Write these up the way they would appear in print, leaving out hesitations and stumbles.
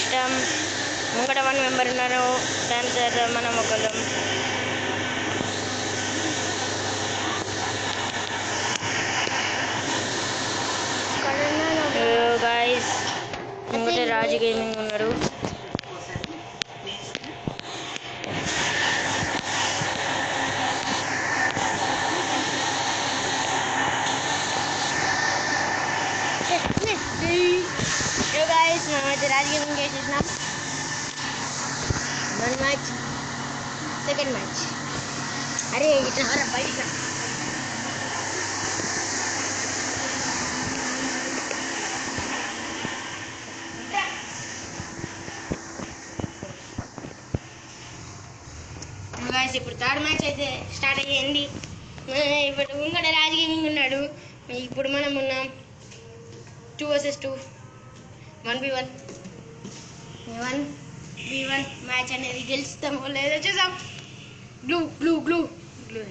ఇష్టం. ముంగట 1 మెంబర్ ఉన్నారు, దాని తర్వాత మనం ఒకళ్ళం. గాయస్ ముంగట రాజు గేమింగ్ ఉన్నాడు. గాయస్ మనమైతే రాజు గేమింగ్ చేసేసినాం. 1 match, second match. అరే ఇట్లా బయట గాయస్ ఇప్పుడు థర్డ్ మ్యాచ్ అయితే స్టార్ట్ అయ్యింది. ఇప్పుడు ముంగట రాజు గేమింగ్ ఉన్నాడు. ఇప్పుడు మనం ఉన్నాం 2 vs 2, 1v1 మ్యాచ్ అనేది గెలుస్తామో లేదో చూసాం. గ్లూ గ్లూ గ్లూ గ్లూ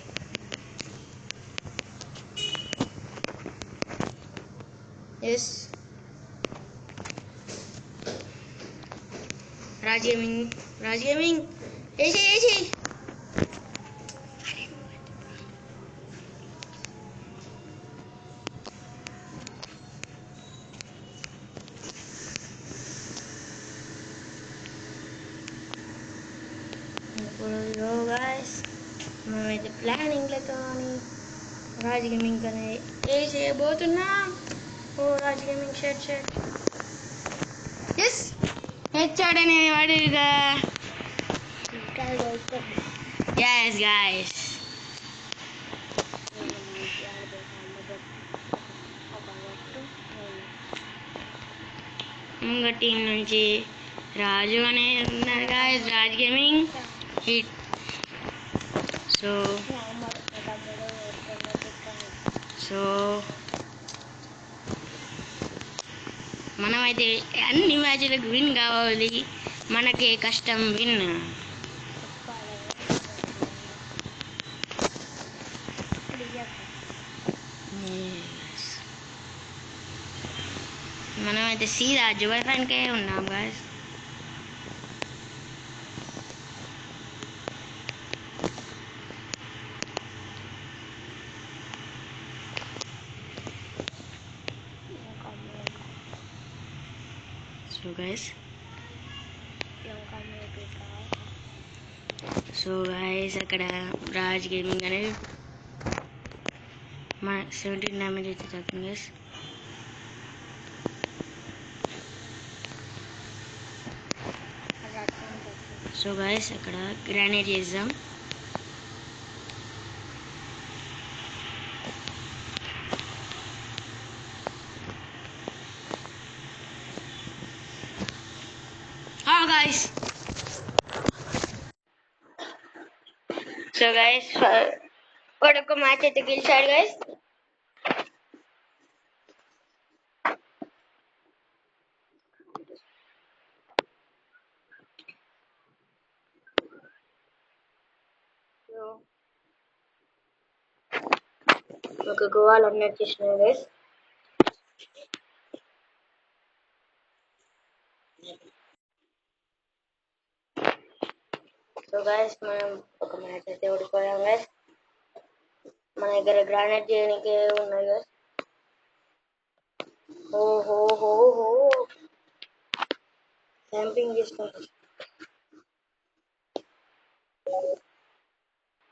ఎస్ రాజ్ గేమింగ్ వేసి ఇప్పుడు గాయస్ మేమైతే ప్లానింగ్ లెక్కని రాజ్ గేమింగ్ అనేది వేసేయబోతున్నాం. ఓ Raj gaming shirt S HR అనేది వాడిగా. ఎస్ గాయస్ ముంగ టీం నుంచి రాజు అనే ఉన్నారు guys. Raj gaming hit. So మనమైతే అన్ని మ్యాచ్లకు విన్ కావాలి. మనకే కష్టం విన్. మనమైతే సీదా జువై ఫ్యాన్కే ఉన్నాం గాయస్. సో గైస్ అక్కడ రాజ్ గేమింగ్ అనేది మా 17 డ్యామేజ్ అయితే తగ్గింది గైస్. సో గైస్ అక్కడ గ్రానైట్ చేద్దాం. guys. So guys, ఒక మ్యాచ్ అయితే గెలిచాడు guys. ఒక గోవాల్ అన్నట్టు చేసినారు guys. సో గైస్ మనం ఒక మ్యాచ్ అయితే ఓడిపోయాం గైస్. మన దగ్గర గ్రానైట్ చేయడానికి ఉన్నాయి గైస్. ఓహో హో హో క్యాంపింగ్ చేసుకుంటాం.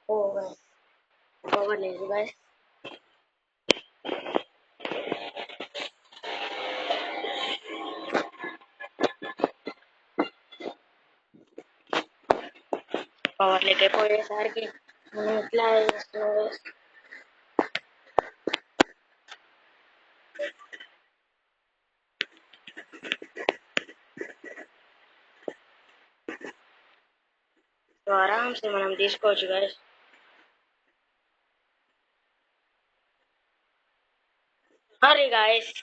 ఓ గైస్ పవర్ లేదు గైస్. పవర్ లేకపోయేసరికి మనం ఇట్లా చేస్తున్నాం గైస్. సో ఆరామ్సే మనం తీసుకోవచ్చు గైస్. Sorry guys.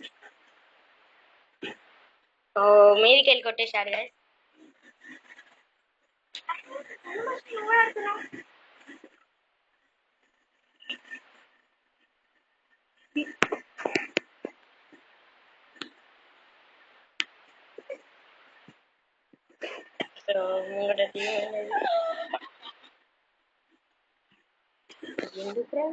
ఓ మీదికి వెళ్ళి కొట్టేశాడు గైస్. ముంగట టీవీ అనేది ఎందుకురా